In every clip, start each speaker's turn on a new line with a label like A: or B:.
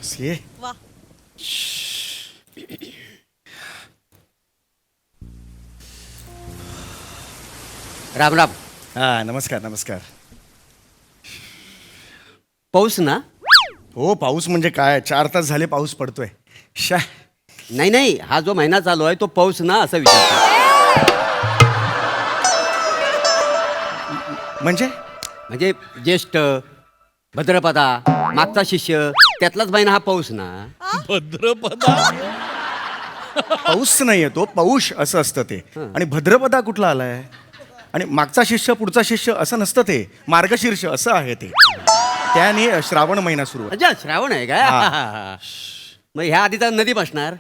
A: ये
B: वा.
C: राम राम.
A: हा नमस्कार नमस्कार.
C: पाऊस ना?
A: हो पाऊस म्हणजे काय 4 तास झाले पाऊस पडतोय. शा
C: नाही नाही, हा जो महिना चालू आहे तो पाऊस ना असं विचारतो.
A: म्हणजे
C: म्हणजे ज्येष्ठ, भद्रपदा, मागचा शिष्य, त्यातलाच महिना हा पाऊस ना.
D: भद्रपदा.
A: पाऊस नाही येतो पौष असं असतं ते. आणि भद्रपदा कुठला आलाय? आणि मागचा शिष्य पुढचा शिष्य असं नसतं ते. मार्गशीर्ष असं आहे ते. त्याने श्रावण महिना सुरू आहे.
C: अच्छा, श्रावण आहे काय?
A: हा.
C: मग ह्या आधीचा नदी बसणार.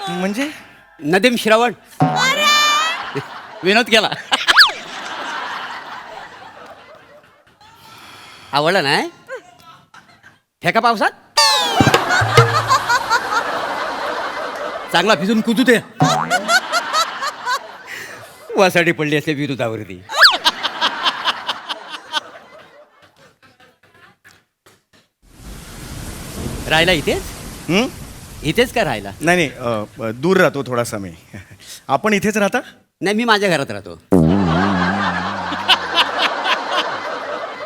A: म्हणजे
C: नदीम श्रावण. विनोद केला. आवडला नाही? फेका पावसात चांगला भिजून कुजू दे. वासाठी पडली असते विरोधावरती. राहिला इथेच?
A: हं?
C: इथेच का राहिला?
A: नाही दूर राहतो थोडासा मी. आपण इथेच राहता?
C: नाही, मी माझ्या घरात राहतो.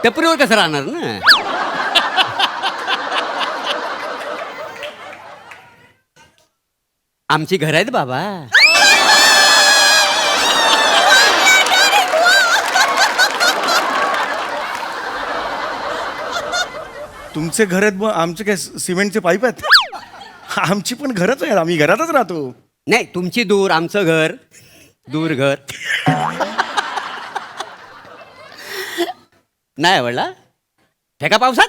C: टपरीवर कसं राहणार ना. आमची घर आहेत बाबा.
A: तुमचे घर आहेत मग आमचे काय सिमेंटचे पाईप आहेत? आमची पण घरच आहेत. आम्ही घरातच राहतो.
C: नाही, तुमची दूर, आमचं घर दूर घर. नाही आवडला? फेका पावसात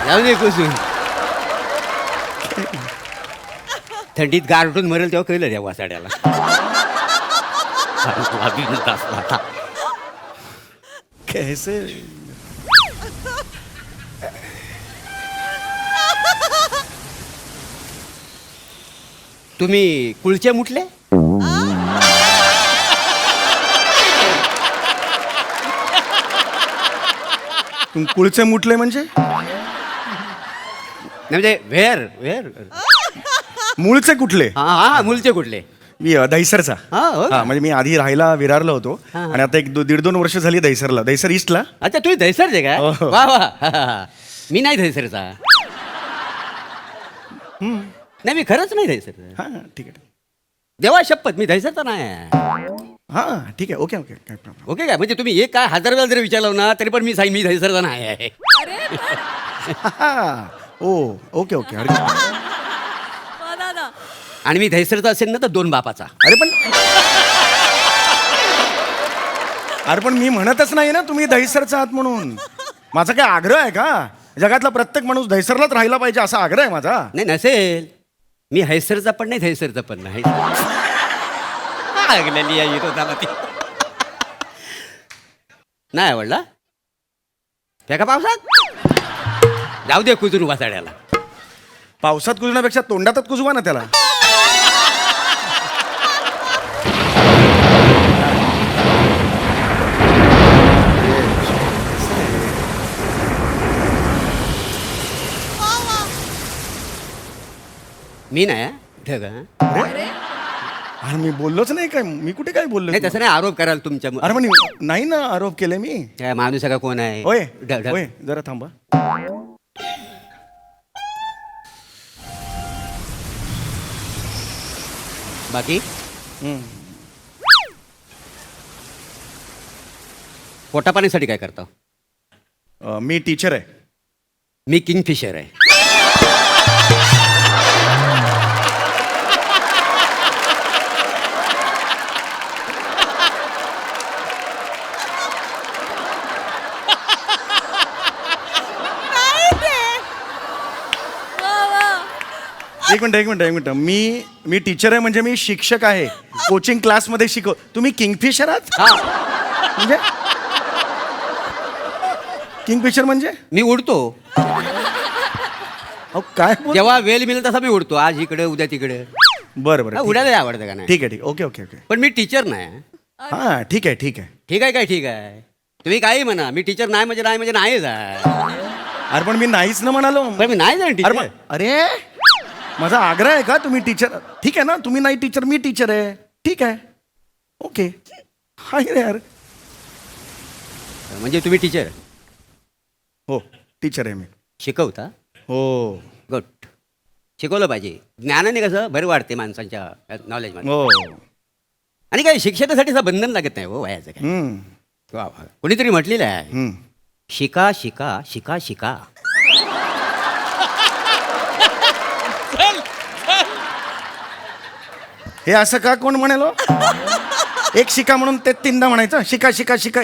C: जाऊ दे कुसून. थंडीत गारठून मरेल तेव्हा कळलं त्या वासाड्याला.
A: कैसे
C: तुम्ही कुळचे मुठले?
A: तुम कुळचे मुटले म्हणजे?
C: म्हणजे वेर वेर.
A: मूळचे कुठले?
C: हा हा, मुलचे कुठले?
A: मी दहिसरचा.
C: हा, हो का?
A: हा म्हणजे मी आधी राहायला विरारला होतो.
C: हा.
A: आणि आता 1-2 वर्ष झाली दहिसरला. दहिसर ईस्टला.
C: अच्छा, तुम्ही दहिसरचे का?
A: हो, हो.
C: वा वा. हा, हा, हा. मी नाही दहिसरचा. नाही, मी खरंच नाही दहिसरचा.
A: हा ठीक आहे.
C: देवा शपथ, मी दहिसरचा नाही.
A: हा ठीक आहे. ओके ओके काय प्रॉब्लेम.
C: ओके काय? म्हणजे तुम्ही एक काय 1000 वेळा जरी विचारलं ना तरी पण मी सांग मी दहिसरचा नाही आहे.
A: ओ ओके ओके. अरे
B: दादा.
C: आणि मी दहिसरचा असेल ना तर 2 बापाचा.
A: अरे पण मी म्हणतच नाही ना तुम्ही दहिसरचा आहात म्हणून. माझा काय आग्रह आहे का? जगातला प्रत्येक माणूस दहिसरलाच राहिला पाहिजे असा आग्रह आहे माझा.
C: नाही, नसेल. मी हैसरचा पण नाही, दहिसरचा पण नाही. लागलेली आहे विरोधाला ती. नाही आवडला? फेका पावसात जाऊ दे कुजून वासाड्याला.
A: पावसात कुजण्यापेक्षा तोंडातच कुजवा ना त्याला.
C: मी नाही ढग.
A: अरे मी बोललोच नाही काय. मी कुठे काय बोललो?
C: नाही, तसं नाही आरोप कराल तुमच्या.
A: अरे पण नाही ना आरोप केले मी.
C: काय माणूस आहे का कोण आहे?
A: होय
C: ढग.
A: होय जरा थांबा.
C: बाकी
A: हम्म.
C: पोटापाण्यासाठी काय करता?
A: मी टीचर आहे.
C: मी किंगफिशर आहे.
A: एक मिनिट. मी टीचर आहे म्हणजे मी शिक्षक आहे. कोचिंग क्लासमध्ये शिकव. तुम्ही किंगफिशर आहात?
C: हा,
A: म्हणजे किंगफिशर म्हणजे?
C: मी उडतो.
A: अहो काय बोल.
C: जेव्हा वेळ मिळेल तसा मी उडतो. आज इकडे उद्या तिकडे.
A: बरं बरं ठीक
C: उडायला आवडतं का नाही?
A: आहे. Okay okay okay.
C: पण मी टीचर नाही.
A: हां ठीक आहे.
C: ठीक आहे काय? ठीक आहे. तुम्ही काही म्हणा, मी टीचर नाही म्हणजे नाहीच आहे.
A: अरे पण मी नाहीच ना म्हणालो.
C: पण मी नाही जाणार
A: अरे
C: टीचर.
A: अरे माझा आग्रह आहे का तुम्ही टीचर ठीक आहे ना, तुम्ही नाही टीचर मी टीचर आहे, ठीक आहे ओके. हाय रे यार.
C: म्हणजे तुम्ही टीचर
A: हो टीचर आहे मी.
C: शिकवता?
A: हो
C: गुड. शिकवलं पाहिजे. ज्ञानाने कसं भर वाढते माणसांच्या नॉलेजमध्ये.
A: हो.
C: आणि काय शिक्षणासाठी असं बंधन लागत नाही हो वयाचं काय.
A: हम्म,
C: वा वा. कोणीतरी म्हटलेलं आहे,
A: हम्म.
C: शिका शिका शिका शिका.
A: हे असं का कोण म्हणाल हो? एक शिका म्हणून ते तीनदा म्हणायचं शिका शिका शिका.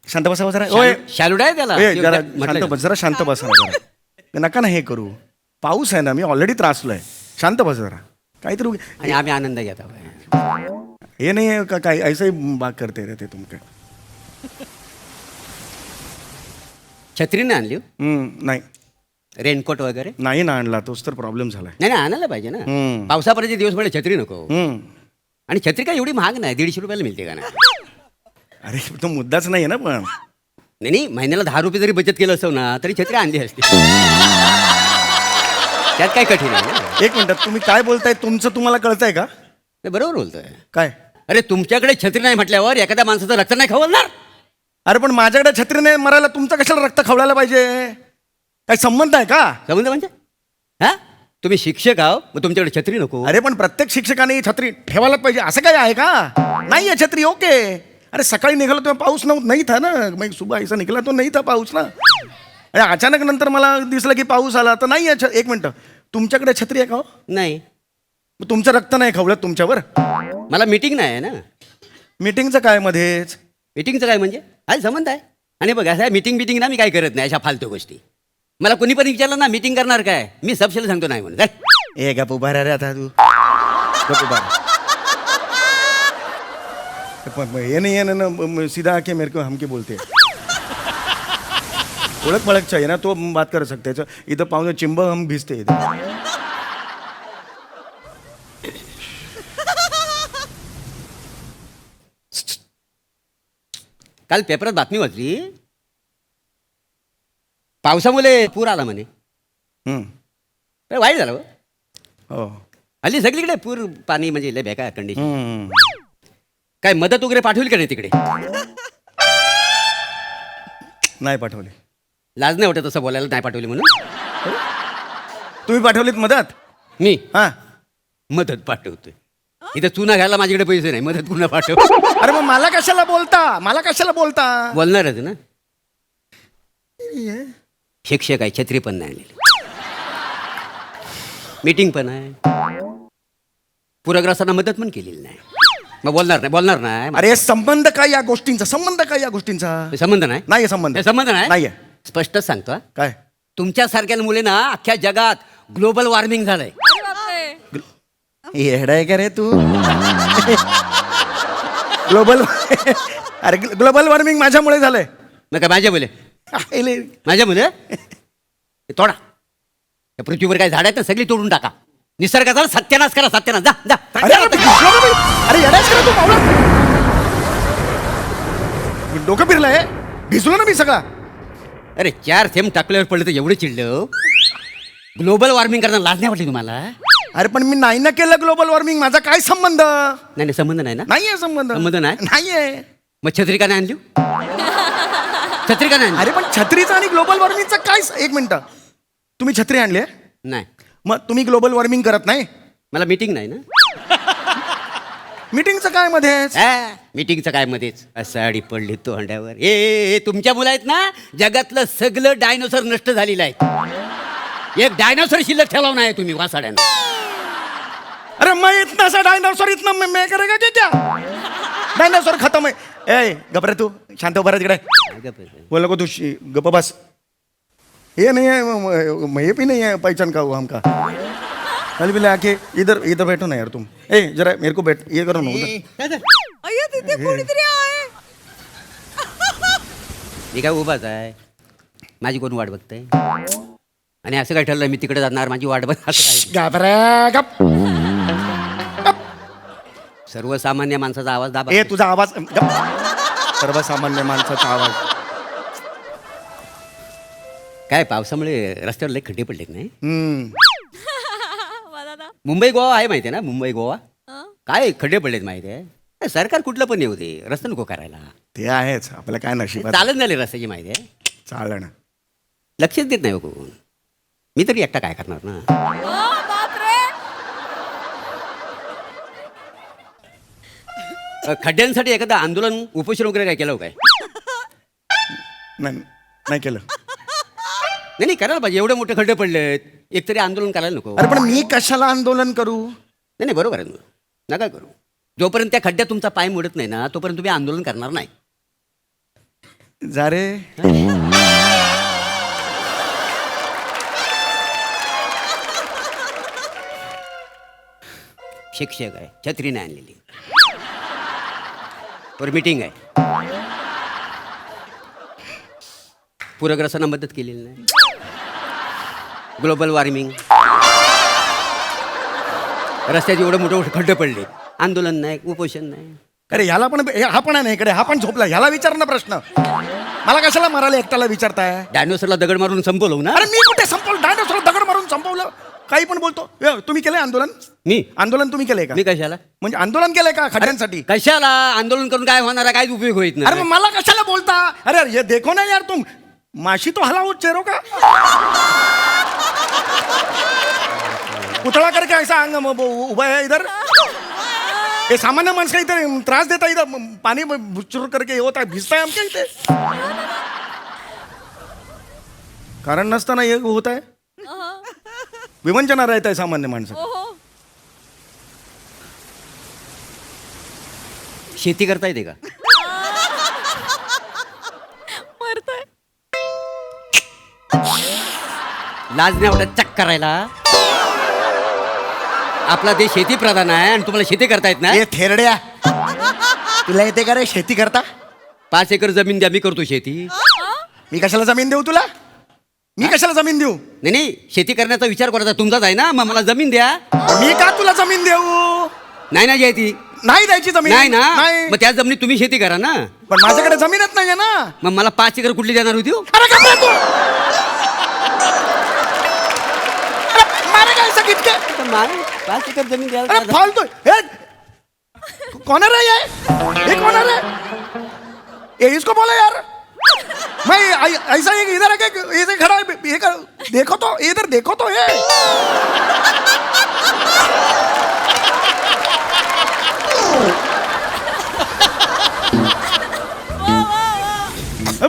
A: शांत बसा जरा. ओय
C: शालूड आहे त्याला.
A: ओय, जरा
C: म्हटलं
A: शांत बस, जरा शांत बसा ना जरा. नका ना हे करू. पाऊस आहे ना, मी ऑलरेडी त्रासलोय. शांत बस जरा. काहीतरी
C: आणि आम्ही आनंद घेत आहोत.
A: हे नाही आहे का काय ऐसा ही बात करते रे ते तुमके.
C: छत्री नाही आणली हो?
A: नाही
C: रेनकोट वगैरे
A: नाही ना आणला, तोच तर प्रॉब्लेम झालाय.
C: नाही नाही आणायला पाहिजे ना.
A: हम्म.
C: पावसापर्यंत दिवस पडले छत्री नको.
A: हम्म.
C: आणि छत्री काय एवढी महाग नाही, 150 रुपयाला मिळते का नाही.
A: अरे तो मुद्दाच नाही आहे ना पण.
C: नाही नाही, महिन्याला 10 रुपये जरी बचत केलं असतं ना तरी छत्री आणली असती. त्यात काय कठीण आहे ना.
A: एक मिनिट, तुम्ही काय बोलताय तुमचं तुम्हाला कळतंय का?
C: नाही, बरोबर बोलतोय.
A: काय?
C: अरे तुमच्याकडे छत्री नाही म्हटल्यावर एखाद्या माणसाचं रक्त नाही खवळणार.
A: अरे पण माझ्याकडे छत्रीने मरायला तुमचं कशाला रक्त खवळायला पाहिजे? काय संबंध आहे का?
C: संबंध म्हणजे हा, तुम्ही शिक्षक आहो मग तुमच्याकडे छत्री नको.
A: अरे पण प्रत्येक शिक्षकाने छत्री ठेवायलाच पाहिजे असं काय आहे का? नाही आहे छत्री ओके. अरे सकाळी निघालो तेव्हा पाऊस नाही था ना, मग सुबह ऐसा निघाला तो नाही था पाऊस ना. अरे अचानक नंतर मला दिसलं की पाऊस आला तर नाही आहे. एक मिनिट, तुमच्याकडे छत्री आहे का हो?
C: नाही,
A: मग तुमचं रक्त नाही खवळत तुमच्यावर?
C: मला मीटिंग नाही आहे ना.
A: मीटिंगचं काय मध्येच?
C: मीटिंगचं काय म्हणजे काय संबंध आहे. आणि बघा असं मीटिंग ना मी काय करत नाही अशा फालतू गोष्टी. मला कोणी पण विचारलं ना मीटिंग करणार काय, मी सबशाला सांगतो नाही म्हणून. काय
A: ए गप उभा रे आता तू. गप उभा रहा. ये नहीं है ना सीधा आके मेरे को हमके बोलते हैं. ओळख पळख चाहिए ना तो हम बात कर सकते हैं. इधर पाँव चिंब हम भिजते इधर.
C: काल पेपरात बातमी वाचली, पावसामुळे पूर आला म्हणे.
A: हम्म.
C: काय वाईट झालं हो.
A: हो.
C: हल्ली सगळीकडे पूर पाणी म्हणजे लय बेकार कंडिशन.
A: हम्म.
C: काय मदत वगैरे पाठवली का नाही तिकडे?
A: नाही पाठवली.
C: लाज नाही वाटत तसं बोलायला नाही पाठवली म्हणून.
A: तुम्ही पाठवलीत मदत?
C: मी
A: हा.
C: मदत पाठवतोय. इथं चुना घ्यायला माझ्याकडे पैसे नाही, मदत पुन्हा पाठव.
A: अरे मग मला कशाला बोलता? मला कशाला बोलता?
C: बोलणारच ना. शिक्षक आहे, छत्री पण नाही आणलेली, मीटिंग पण आहे, पूरग्रस्तांना मदत पण केलेली नाही. मग बोलणार नाही.
A: अरे संबंध काय या गोष्टींचा? संबंध काय या गोष्टींचा?
C: संबंध नाही.
A: नाही संबंध.
C: संबंध नाही.
A: नाहीये.
C: स्पष्टच सांगतो हा.
A: काय?
C: तुमच्यासारख्या मुले ना अख्ख्या जगात ग्लोबल वॉर्मिंग झालंय.
B: अरे बापरे.
A: येडा आहे का रे तू? ग्लोबल अरे ग्लोबल वॉर्मिंग माझ्यामुळे झालंय.
C: मग काय माझ्या मुले?
A: आहिले.
C: माझ्या मुले तोडा. या पृथ्वीवर काय झाड आहेत ना सगळी तोडून टाका. निसर्गाचा सत्यानाश करा, सत्यानाश. जा जा.
A: अरे अरे येडाच का रे तू पावला? डोकं फिरलंय. भिजलो ना मी सगळा.
C: अरे 4 थेंब टाकल्यावर पडलं तर एवढं चिडलं. ग्लोबल वॉर्मिंग करताना लाज नाही वाटली तुम्हाला?
A: अरे पण मी नाही ना केलं ग्लोबल वॉर्मिंग. माझा काय संबंध?
C: नाही संबंध नाही ना.
A: नाहीये संबंध.
C: संबंध नाही?
A: नाहीये.
C: मग छत्री का नाही आणली? छत्री का नाही आणली?
A: अरे पण छत्रीचा आणि ग्लोबल वॉर्मिंगचा काय एक मिनिट, तुम्ही छत्री आणली आहे?
C: नाही.
A: मग तुम्ही ग्लोबल वॉर्मिंग करत नाही?
C: मला मीटिंग नाही ना.
A: मीटिंगचं काय मध्येच?
C: मीटिंगचं काय मध्येच? साडी पडली तो हंड्यावर. ए तुमच्या मुलं आहेत ना, जगातलं सगळं डायनोसर नष्ट झालेलं आहे. एक डायनोसर शिल्लक ठेवला नाही तुम्ही वासाड्यानं.
A: अरे मैं इतना सा डायनासोर इतना मैं करेगा क्या? डायनासोर खत्म है. ए घबरा तू. शांत उभा राहा तिकडे. बोला को तू गप्प बस. ये नहीं है, ये भी नहीं है पहचान का हुआ हमका. कल भी आके इधर इधर बैठो ना यार तुम. ए जरा मेरे को बैठ ये करो ना उधर.
B: अय्या तिथे कोणीतरी आहे.
C: मी काय उभाच आहे. माझी कोण वाट बघताय? आणि असं काय ठरलं मी तिकडे जाणार माझी वाट बघ?
A: घाबरा गप.
C: सर्वसामान्य माणसाचा आवाज दाबा.
A: ए तुझा आवाज गप. सर्वसामान्य माणसाचा आवाज
C: काय पावसामुळे रस्त्यावर लई खड्डे पडलेत नाही?
B: मला ना
C: मुंबई गोवा आहे माहिती आहे ना? मुंबई गोवा
B: हं?
C: काय खड्डे पडलेत माहिती आहे? सरकार कुठलं पण येऊ दे, रस्ता नको करायला.
A: ते आहेच आपलं काय नशिबात
C: चालत झाले रस्त्याची माहिती आहे.
A: चालणं.
C: लक्षच देत नाही हो कोण. मी तरी एकटा काय करणार ना.
B: बापरे
C: खड्ड्यांसाठी एखादं आंदोलन उपोषण वगैरे काय केलं हो काय?
A: नाही नाही केलं.
C: नाही नाही करायला पाहिजे. एवढे मोठे खड्डे पडलेत, एकतरी आंदोलन करायला नको.
A: अरे पण मी कशाला आंदोलन करू?
C: नाही नाही बरोबर आहे ना. नका करू. जोपर्यंत त्या खड्ड्यात तुमचा पाय मोडत नाही ना, तोपर्यंत तुम्ही आंदोलन करणार नाही.
A: जा रे.
C: शिक्षक आहे, छत्री नाही आणलेली, वर मीटिंग आहे, पूरग्रस्तांना मदत केलेली नाही, ग्लोबल वॉर्मिंग, रस्त्यात एवढे मोठे मोठे खड्डे पडले, आंदोलन नाही, उपोषण नाही.
A: अरे ह्याला पण हा पण आहे ना इकडे, हा पण झोपला. ह्याला विचार ना प्रश्न. मला कशाला मारायला एकट्याला विचारताय?
C: डायनोसरला दगड मारून संपवलं ना.
A: अरे मी कुठे संपवलं? डायनोसॉर दगड मारून संपवलं? काही पण बोलतो. तुम्ही केलंय आंदोलन?
C: मी
A: आंदोलन तुम्ही केलंय का?
C: मी कशाला
A: म्हणजे आंदोलन केलंय का खड्ड्यांसाठी?
C: कशाला आंदोलन करून काय होणार आहे? काहीच उपयोग होत
A: अरे
C: नाही.
A: मग मला कशाला बोलता? अरे ये देखो ना यार, तुम माशी तो हलाओ चेहरों का. पुतळा करके ऐसा अंग उभा है इधर. ये सामान्य माणसं इधर त्रास देता, इधर पानी बुचूर करके हे होता है, भिजता है आमच्या इथे. कारण नसताना हे होत आहे. विवंचना रहता है सामान्य माणसं.
B: ओहो
C: शेती करता येते का?
B: मरतोय
C: लाज नाही वाटत चक करायला? आपला देश शेती प्रधान आहे आणि तुम्हाला शेती करता येत नाही.
A: हे थेरड्या, तुला येते का रे शेती करता?
C: 5 एकर जमीन द्या, मी करतो शेती.
A: मी कशाला जमीन देऊ तुला? मी कशाला जमीन देऊ?
C: नाही नाही, शेती करण्याचा विचार करायचा तुमचाच आहे ना, मग मला जमीन द्या.
A: मी का तुला जमीन देऊ?
C: नाही ना द्यायची.
A: नाही द्यायची जमीन.
C: नाही ना,
A: नाही.
C: मग त्या जमिनीत तुम्ही शेती करा ना.
A: पण माझ्याकडे जमीनच नाहीये ना.
C: मग मला 5 एकर कुठली देणार होती हो?
A: अरे गप्प रे तू. अरे मारेगा ऐसा कितके.
C: 5 एकर जमीन
A: अरे
C: द्या.
A: फालतू. हे कौन है रे ये कौन है रे? ये इसको बोलो यार. मैं ऐसा एक इधर आके ऐसे खड़ा है, ये देखो तो इधर देखो तो ये.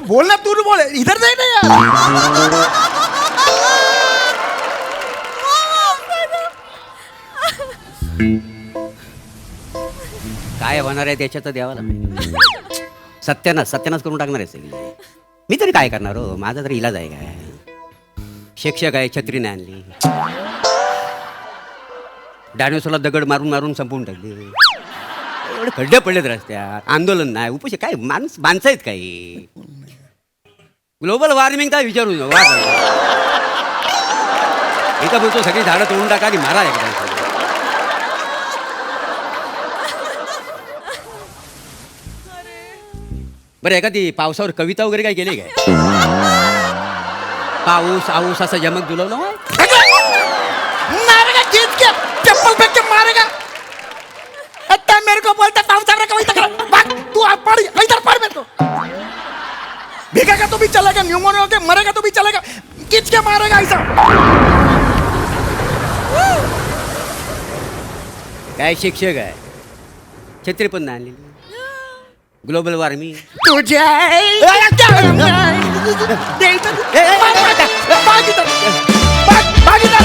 A: बोलना तू बोल, इधर देख ना यार.
C: काय होणार आहे त्याच्यात द्यावा लागेल. सत्यानाश करून टाकणार आहे सगळी. मी तरी काय करणार हो? माझा तरी इलाज आहे काय? शिक्षक आहे, छत्री नाही आणली, डायनोसरला दगड मारून मारून संपवून टाकले, एवढे खड्डे पडलेत रस्त्यात, आंदोलन नाही, उपोषण काय? माणसं आहेत काही? ग्लोबल वॉर्मिंग काय विचारू नका. एका बोलतो सगळी झाडं तोडून टाका आणि मारा एकदा. बरं, एखादी पावसावर कविता वगैरे काय केली काय? पाऊस आऊस असं जमक जुलवलं होय?
A: मारेगा जीत के, चप्पल फेंक के मारेगा. अट्टा मेरे को बोलता पावसावर कविता कर. भाग तू, पढ़ इधर पढ़ मेरे को. भीगेगा तो भी चलेगा, न्यूमोनिया होके मरेगा तो भी चलेगा. खींच के मारेगा ऐसा.
C: काय शिक्षक आहे, छत्री पण नाही आणलेली, ग्लोबल वॉर्मिंग.
A: तुझे भाग इधर. भाग इधर.